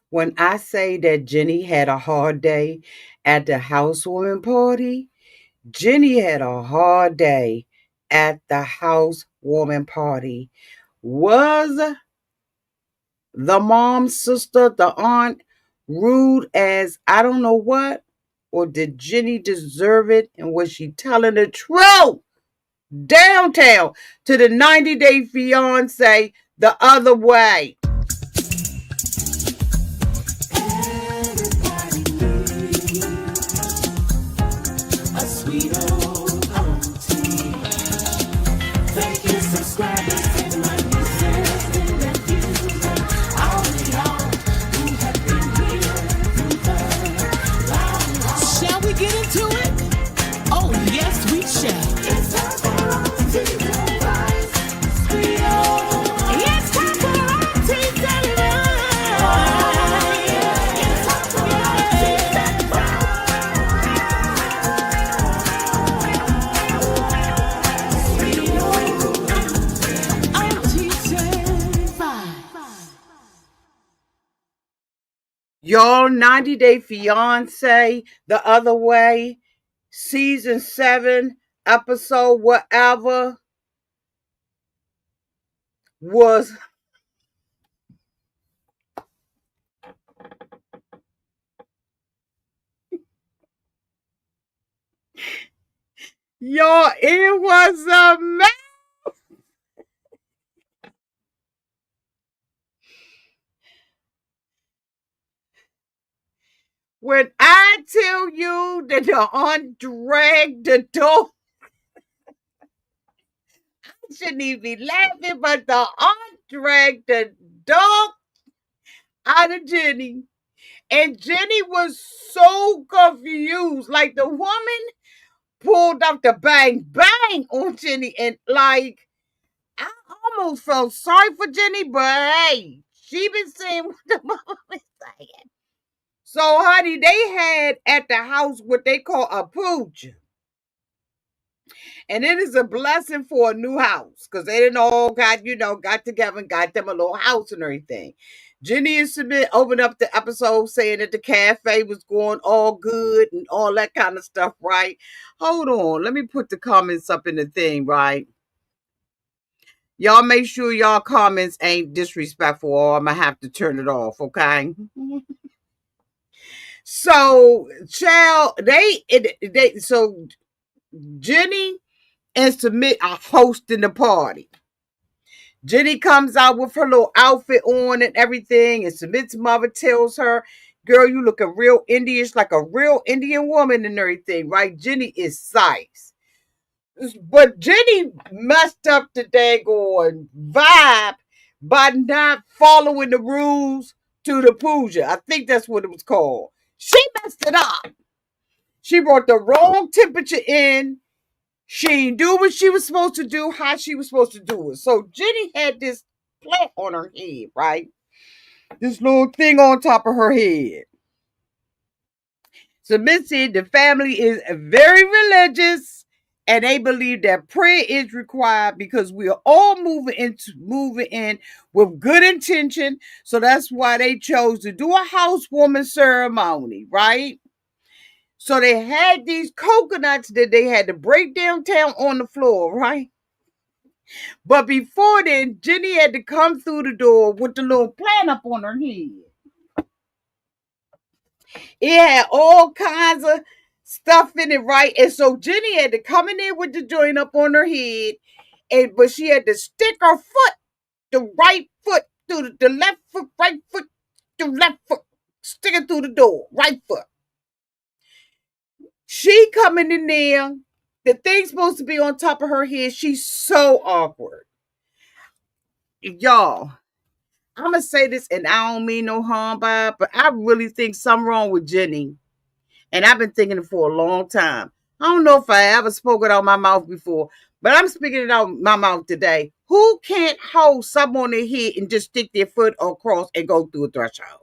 When I say that Jenny had a hard day at the housewarming party, Jenny had a hard day at the housewarming party. Was the mom, sister, the aunt rude as I don't know what? Or did Jenny deserve it? And was she telling the truth? Downtown to the 90-Day Fiance the other way. A sweet old auntie. Thank you, subscribers, and my nieces and nephews, and all of y'all who have been here through the long haul. Shall we get into it? Oh, yes, we shall. It's time for Auntie Advice. It's time for Auntie Advice. It's time for Auntie Advice. Y'all, 90-Day Fiance the other way, season 7, episode whatever was. Y'all, it was a mess. When I tell you that the aunt dragged the door, I shouldn't even be laughing, but the aunt dragged the dog out of Jenny. And Jenny was so confused. Like the woman pulled up the bang bang on Jenny, and like I almost felt sorry for Jenny, but hey, she been saying what the mama was saying. So, honey, they had at the house what they call a pooch. And it is a blessing for a new house because they didn't all got together and got them a little house and everything. Jenny and Sumit opened up the episode saying that the cafe was going all good and all that kind of stuff, right? Hold on. Let me put the comments up in the thing, right? Y'all make sure y'all comments ain't disrespectful or I'm going to have to turn it off, okay? So, child, so Jenny and Sumit are hosting the party. Jenny comes out with her little outfit on and everything, and Sumit's mother tells her, "Girl, you look a real Indian, like a real Indian woman and everything, right?" Jenny is size. But Jenny messed up the daggone vibe by not following the rules to the puja. I think that's what it was called. She messed it up. She brought the wrong temperature in. She didn't do what she was supposed to do, how she was supposed to do it. So Jenny had this plant on her head, right? This little thing on top of her head. So Miss said the family is very religious and they believe that prayer is required because we are all moving in with good intention. So that's why they chose to do a housewarming ceremony, right? So they had these coconuts that they had to break downtown on the floor, right? But before then, Jenny had to come through the door with the little plant up on her head. It had all kinds of stuff in it, right? And so Jenny had to come in there with the joint up on her head, but she had to stick her foot, the right foot through the left foot, right foot, the left foot, stick it through the door, right foot. She coming in there, the thing's supposed to be on top of her head. She's so awkward. Y'all, I'm gonna say this, and I don't mean no harm by it, but I really think something wrong with Jenny, and I've been thinking it for a long time. I don't know if I ever spoke it out my mouth before, but I'm speaking it out my mouth today. Who can't hold something on their head and just stick their foot across and go through a threshold?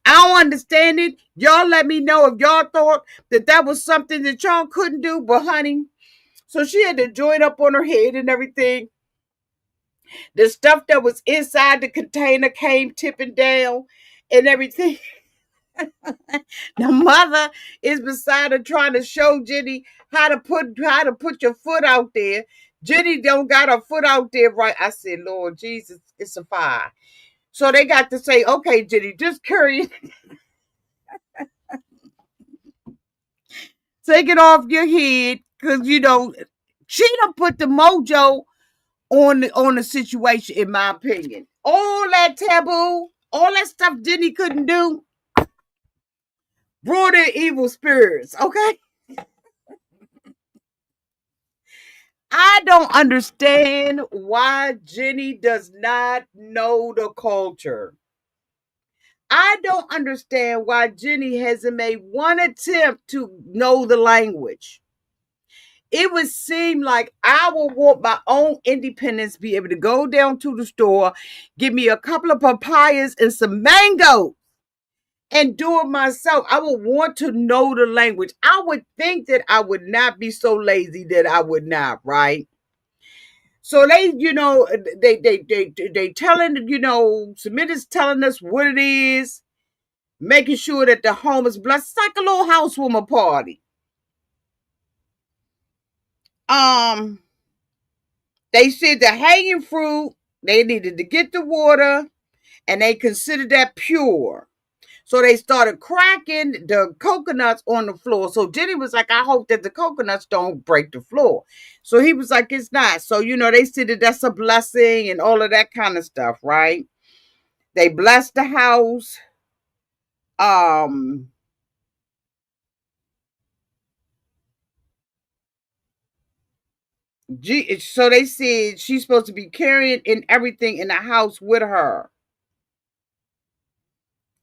I don't understand it. Y'all let me know if y'all thought that was something that y'all couldn't do, but honey, so she had to join up on her head and everything. The stuff that was inside the container came tipping down and everything. The mother is beside her trying to show Jenny how to put your foot out there. Jenny don't got her foot out there right. I said, Lord Jesus, it's a fire. So they got to say, okay, Jenny, just carry it. Take it off your head. Cause she done put the mojo on the situation, in my opinion. All that taboo, all that stuff Jenny couldn't do, brought in evil spirits, okay? I don't understand why Jenny does not know the culture. I don't understand why Jenny hasn't made one attempt to know the language. It would seem like I would want my own independence, be able to go down to the store, give me a couple of papayas and some mango and do it myself. I would want to know the language. I would think that I would not be so lazy that I would not, right? So they telling, Sumit is telling us what it is, making sure that the home is blessed. It's like a little housewarming party. Um, they said the hanging fruit, they needed to get the water, and they considered that pure. So they started cracking the coconuts on the floor. So Jenny was like, I hope that the coconuts don't break the floor. So he was like, it's not. So, they said that that's a blessing and all of that kind of stuff, right? They blessed the house. Um, so they said she's supposed to be carrying in everything in the house with her.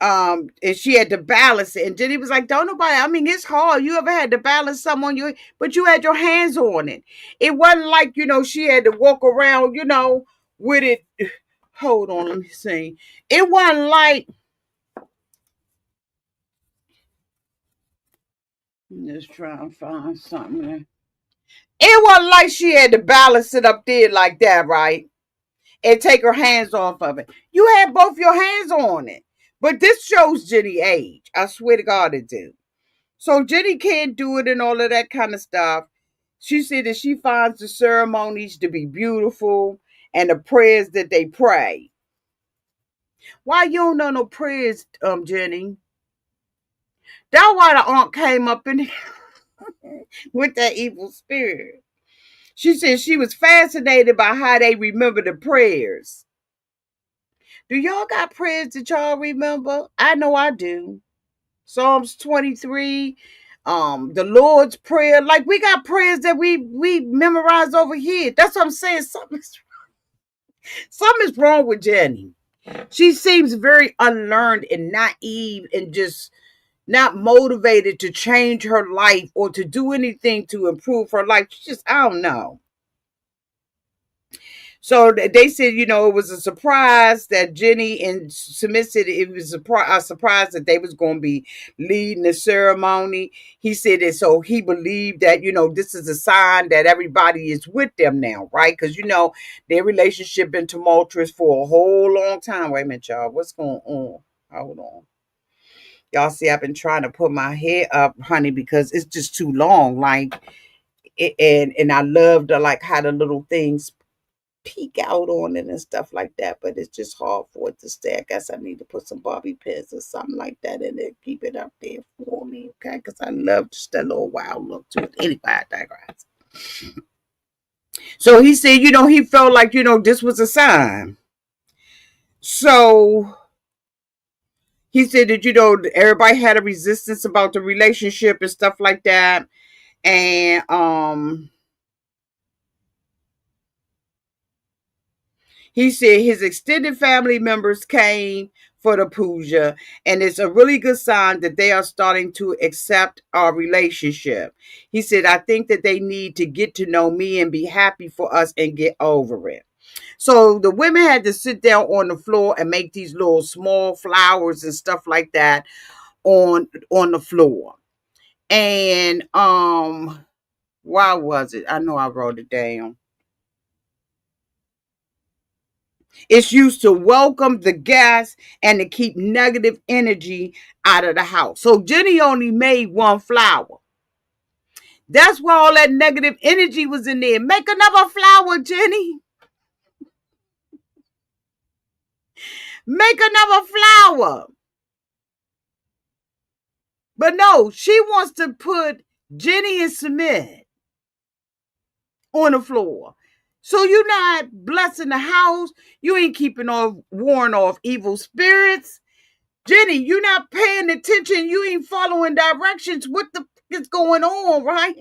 And she had to balance it. And Jenny was like, don't nobody, I mean, it's hard. You ever had to balance something on you, but you had your hands on it. It wasn't like, she had to walk around, with it. Hold on, let me see. It wasn't like, let's try and find something there. It wasn't like she had to balance it up there like that, right? And take her hands off of it. You had both your hands on it. But this shows Jenny age. I swear to God it do. So Jenny can't do it and all of that kind of stuff. She said that she finds the ceremonies to be beautiful and the prayers that they pray. Why you don't know no prayers, Jenny? That's why the aunt came up in with that evil spirit. She said she was fascinated by how they remember the prayers. Do y'all got prayers that y'all remember? I know I do. Psalms 23, the Lord's Prayer. Like we got prayers that we memorize over here. That's what I'm saying. Something's wrong with Jenny. She seems very unlearned and naive and just not motivated to change her life or to do anything to improve her life. She just, I don't know. So they said, it was a surprise that Jenny and Sumit said it was a surprise that they was going to be leading the ceremony. He said that so he believed that, this is a sign that everybody is with them now, right? Because, their relationship been tumultuous for a whole long time. Wait a minute, y'all. What's going on? Hold on. Y'all see, I've been trying to put my hair up, honey, because it's just too long. Like, and I love the, like, how the little things peek out on it and stuff like that, but it's just hard for it to stay. I guess I need to put some bobby pins or something like that in there, keep it up there for me, okay? Because I love just that little wild look to it. Anyway, I digress. So he said, he felt like, this was a sign. So he said that, everybody had a resistance about the relationship and stuff like that. And he said his extended family members came for the puja, and it's a really good sign that they are starting to accept our relationship. He said, I think that they need to get to know me and be happy for us and get over it. So the women had to sit down on the floor and make these little small flowers and stuff like that on the floor. And why was it? I know I wrote it down. It's used to welcome the guests and to keep negative energy out of the house. So Jenny only made one flower. That's why all that negative energy was in there. Make another flower, Jenny. Make another flower. But no, she wants to put Jenny and Sumit on the floor. So you're not blessing the house. You ain't keeping off, warring off evil spirits. Jenny, you're not paying attention. You ain't following directions. What the is going on, right?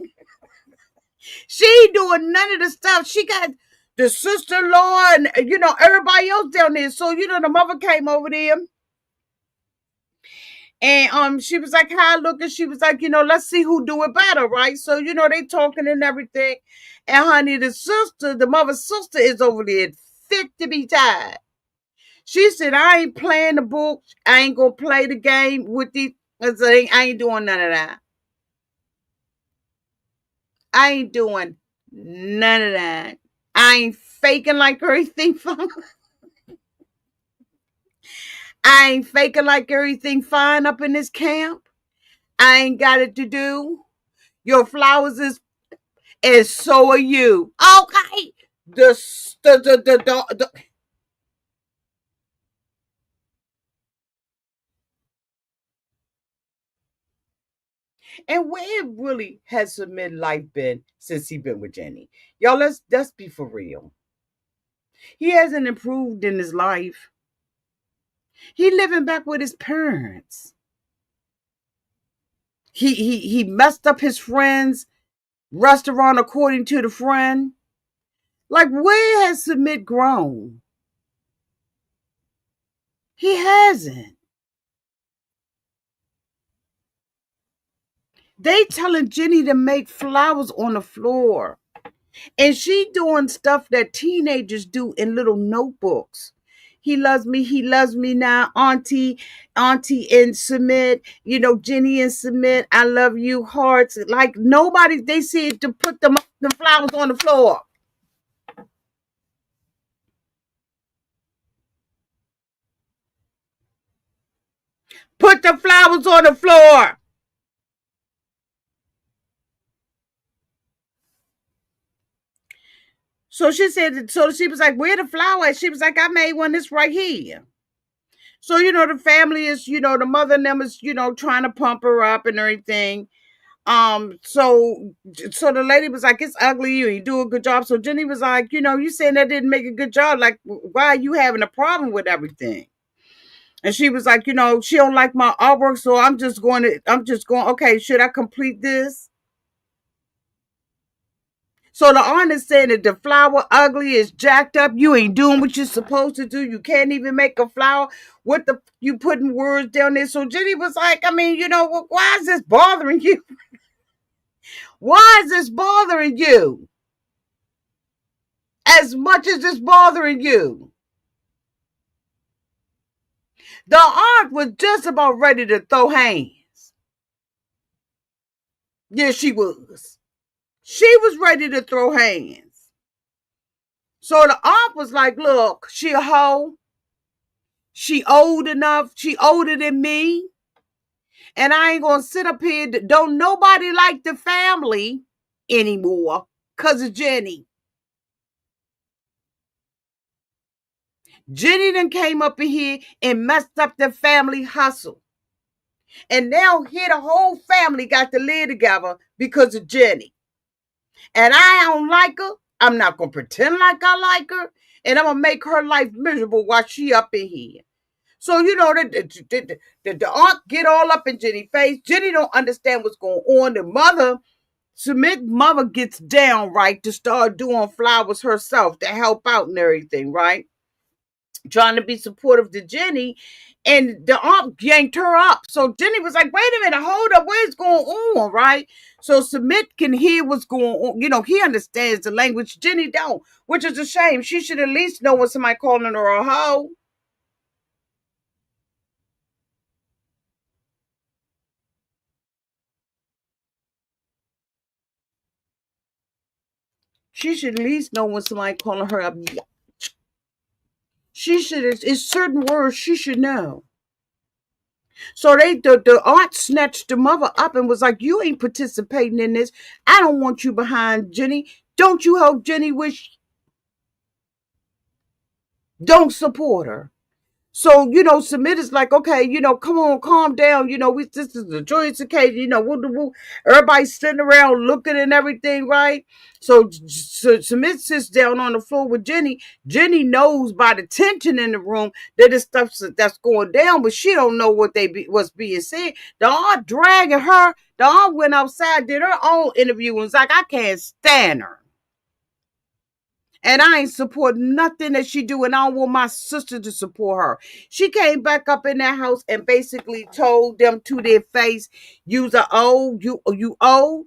She ain't doing none of the stuff. She got the sister-in-law and everybody else down there. So the mother came over there. And she was like, "How I look?" And she was like, "Let's see who do it better, right?" So they talking and everything. And honey, the mother's sister, is over there fit to be tied. She said, "I ain't playing the book. I ain't gonna play the game with these. I ain't doing none of that. I ain't doing none of that. I ain't faking like everything fine. I ain't faking like everything fine up in this camp. I ain't got it to do. Your flowers is, and so are you. Okay. The and where really has the midlife been since he been with Jenny? Y'all, let's be for real. He hasn't improved in his life. He living back with his parents. He messed up his friend's restaurant according to the friend. Like, where has Sumit grown? He hasn't. They telling Jenny to make flowers on the floor. And she doing stuff that teenagers do in little notebooks. He loves me now, Auntie and Sumit, Jenny and Sumit, I love you, hearts. Like nobody, they said to put the flowers on the floor. Put the flowers on the floor. So she said, so she was like, where the flower at? She was like, I made one, this right here. So, the family is, the mother and them is, trying to pump her up and everything. So the lady was like, it's ugly, you do a good job. So Jenny was like, you saying that didn't make a good job. Like, why are you having a problem with everything? And she was like, she don't like my artwork, so I'm just going, okay, should I complete this? So the artist saying that the flower ugly is jacked up. You ain't doing what you're supposed to do. You can't even make a flower. What the you putting words down there? So Jenny was like, I mean, why is this bothering you? Why is this bothering you? As much as it's bothering you. The aunt was just about ready to throw hands. Yeah, she was. She was ready to throw hands. So the aunt was like, look, she a hoe. She old enough. She older than me. And I ain't going to sit up here. Don't nobody like the family anymore because of Jenny. Jenny done came up in here and messed up the family hustle. And now here the whole family got to live together because of Jenny. And I don't like her. I'm not going to pretend like I like her. And I'm going to make her life miserable while she up in here. So, the aunt get all up in Jenny's face. Jenny don't understand what's going on. Sumit mother gets down, right, to start doing flowers herself to help out and everything, right? Trying to be supportive to Jenny, and the aunt yanked her up. So Jenny was like, wait a minute, hold up, what's going on, right? So Sumit can hear what's going on. He understands the language. Jenny don't, which is a shame. She should at least know when somebody calling her a hoe. She should at least know when somebody calling her a She should. It's certain words she should know. So the aunt snatched the mother up and was like, "You ain't participating in this. I don't want you behind Jenny. Don't you help Jenny? Wish don't support her." So, Sumit is like, okay, come on, calm down. This is a joyous occasion. Woo, woo. Everybody's sitting around looking and everything, right? So Sumit sits down on the floor with Jenny. Jenny knows by the tension in the room that this stuff that's going down, but she don't know what's being said. The aunt dragging her. The aunt went outside, did her own interview, and was like, I can't stand her. And I ain't support nothing that she do, and I don't want my sister to support her. She came back up in that house and basically told them to their face, "You's a old, you old.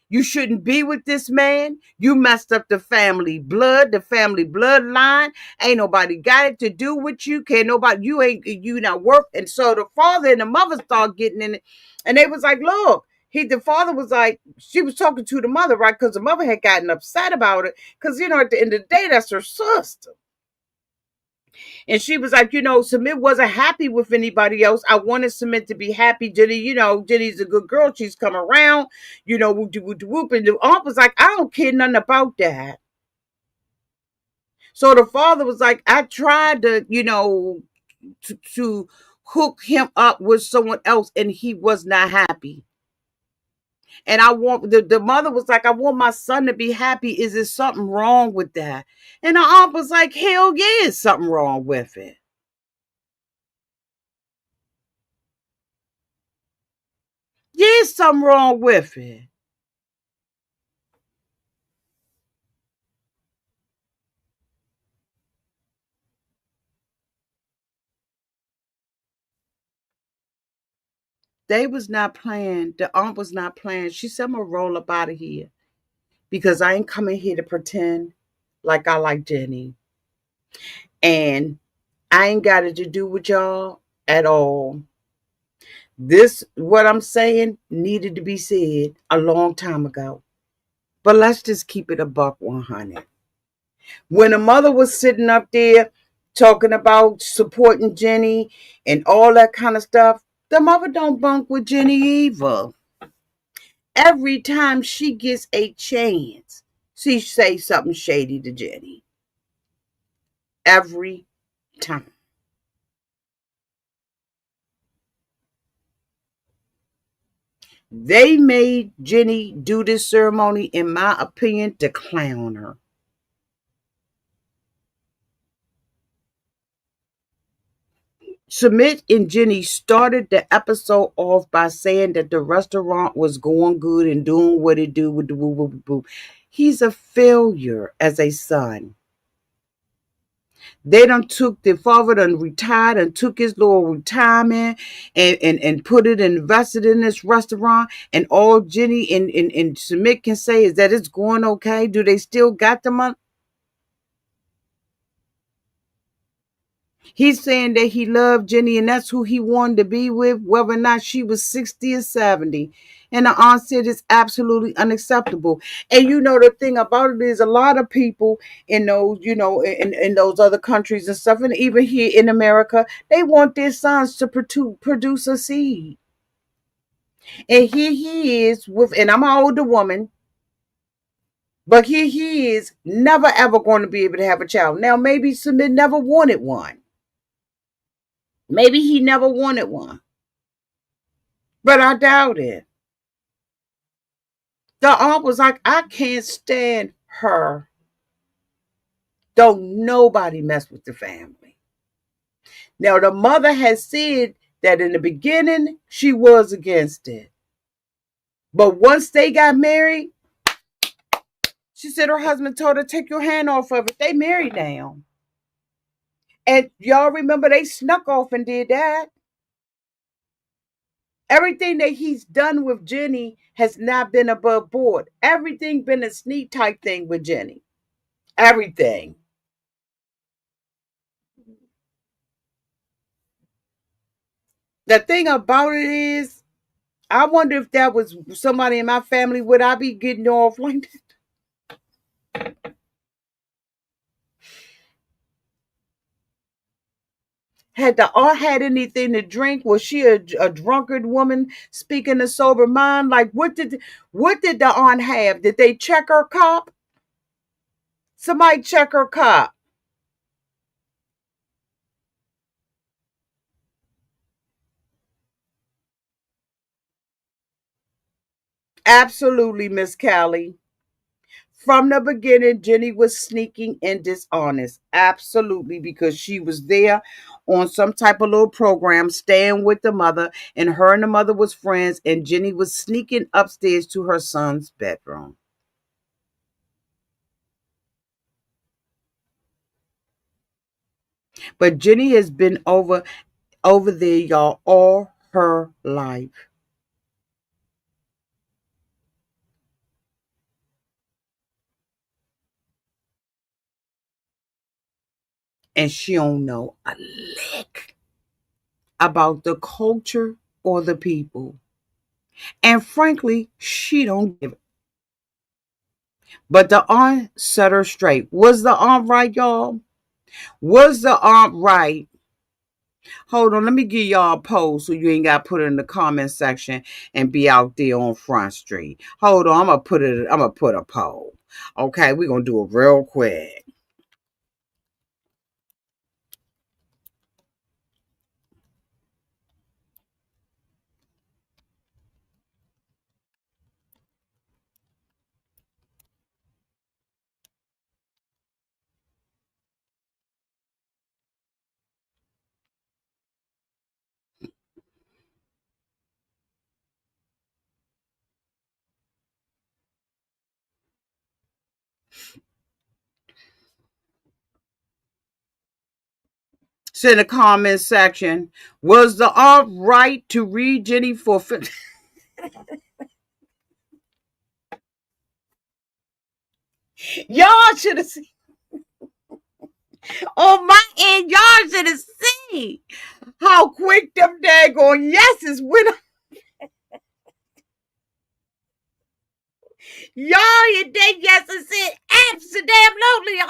You shouldn't be with this man. You messed up the family bloodline. Ain't nobody got it to do with you. Can't nobody, you not worth." And so the father and the mother started getting in it. And they was like, look, the father was like, she was talking to the mother, right? Because the mother had gotten upset about it. Because, at the end of the day, that's her sister. And she was like, Sumit wasn't happy with anybody else. I wanted Sumit to be happy. Jenny, Jenny's a good girl. She's come around, whoop, whoop, whoop. And the aunt was like, I don't care nothing about that. So the father was like, I tried to hook him up with someone else, and he was not happy. And I want the mother was like, I want my son to be happy. Is there something wrong with that? And the aunt was like, hell yeah, there's something wrong with it. Yeah, there's something wrong with it. They was not playing. The aunt was not playing. She said, I'm gonna roll up out of here because I ain't coming here to pretend like I like Jenny. And I ain't got it to do with y'all at all. This, what I'm saying, needed to be said a long time ago. But let's just keep it a buck 100. When the mother was sitting up there talking about supporting Jenny and all that kind of stuff, the mother don't bunk with Jenny either. Every time she gets a chance, she say something shady to Jenny. Every time. They made Jenny do this ceremony, in my opinion, to clown her. Sumit and Jenny started the episode off by saying that the restaurant was going good and doing what it do with the woo woo boo. He's a failure as a son. They done took the father done retired and took his little retirement and put it and invested in this restaurant. And all Jenny and Sumit can say is that it's going okay. Do they still got the money? He's saying that he loved Jenny and that's who he wanted to be with, whether or not she was 60 or 70. And the aunt said it's absolutely unacceptable. And the thing about it is a lot of people in those, in those other countries and stuff, and even here in America, they want their sons to produce a seed. And here he is with, and I'm an older woman, but here he is never ever going to be able to have a child. Now, maybe Sumit never wanted one. Maybe he never wanted one, but I doubt it. The aunt was like, I can't stand her. Don't nobody mess with the family. Now, the mother has said that in the beginning, she was against it. But once they got married, she said her husband told her, take your hand off of it. They married now. And y'all remember they snuck off and did that. Everything that he's done with Jenny has not been above board. Everything been a sneak type thing with Jenny. Everything. The thing about it is, I wonder if that was somebody in my family, would I be getting off like that? Had the aunt had anything to drink? Was she a drunkard woman speaking a sober mind? Like what did the aunt have? Did they check her cop? Somebody check her cop. Absolutely, Miss Callie. From the beginning, Jenny was sneaking and dishonest. Absolutely, because she was there on some type of little program, staying with the mother, and her and the mother was friends, and Jenny was sneaking upstairs to her son's bedroom. But Jenny has been over there, y'all, all her life. And she don't know a lick about the culture or the people. And frankly, she don't give it. But the aunt set her straight. Was the aunt right, y'all? Was the aunt right? Hold on, let me give y'all a poll so you ain't got to put it in the comment section and be out there on Front Street. Hold on, I'm gonna put a poll. Okay, we're gonna do it real quick. So in the comment section, was the aunt right to read Jenny for y'all should have seen on my end, y'all should have seen how quick them daggone yeses went. Y'all, you did yes and said absolutely.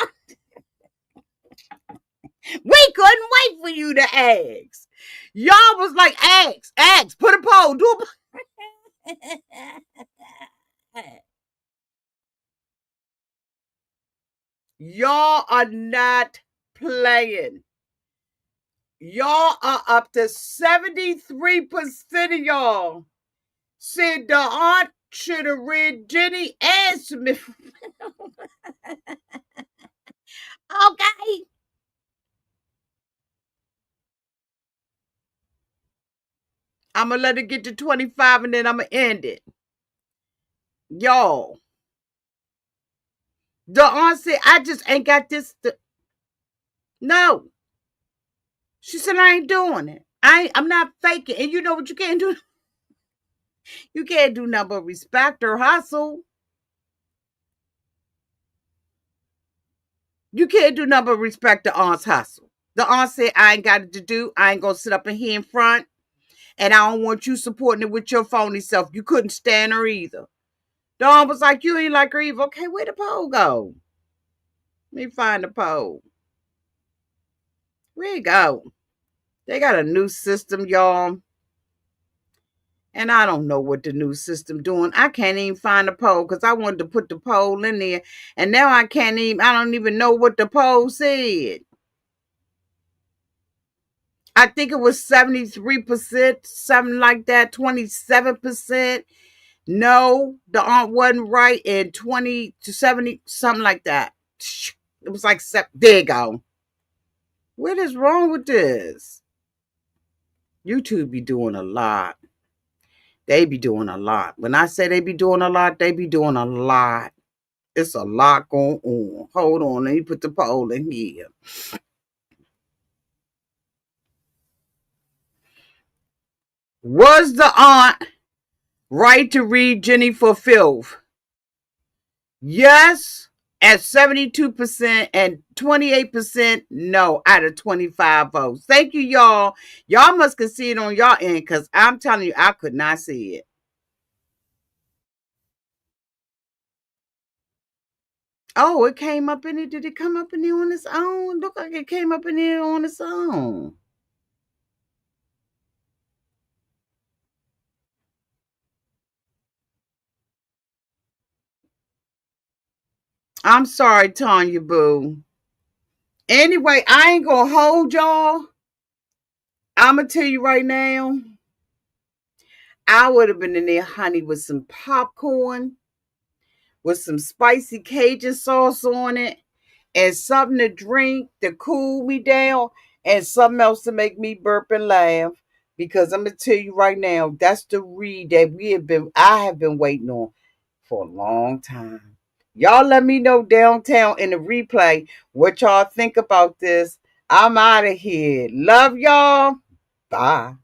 We couldn't wait for you to ask. Y'all was like, ask, put a poll, do a y'all are not playing. Y'all are up to 73% of y'all said the aunt should have read Jenny and Smith. Okay. I'm gonna let it get to 25 and then I'm gonna end it. Y'all, the aunt said, I just ain't got this. No. She said, I ain't doing it. I'm not faking. And you know what you can't do? You can't do nothing but respect or hustle. You can't do nothing but respect the aunt's hustle. The aunt said, I ain't got it to do. I ain't gonna sit up in here in front. And I don't want you supporting it with your phony self. You couldn't stand her either. The aunt was like, you ain't like her either. Okay, where the pole go? Let me find the pole. Where it go? They got a new system, y'all. And I don't know what the new system doing. I can't even find the poll because I wanted to put the poll in there. And now I don't even know what the poll said. I think it was 73%, something like that, 27%. No, the aunt wasn't right, and 20 to 70, something like that. It was like, there you go. What is wrong with this? YouTube be doing a lot. They be doing a lot. When I say they be doing a lot, they be doing a lot. It's a lot going on. Hold on, let me put the poll in here. Was the aunt right to read Jenny for filth? Yes, at 72% and 28% no out of 25 votes. Thank you, y'all. Y'all must can see it on y'all end because I'm telling you, I could not see it. Oh, it came up in it. Did it come up in there on its own? Look like it came up in there on its own. I'm sorry, Tanya Boo. Anyway, I ain't gonna hold y'all. I'm gonna tell you right now, I would have been in there, honey, with some popcorn, with some spicy Cajun sauce on it, and something to drink to cool me down, and something else to make me burp and laugh. Because I'm gonna tell you right now, that's the read that I have been waiting on for a long time. Y'all let me know downtown in the replay what y'all think about this. I'm out of here. Love y'all. Bye.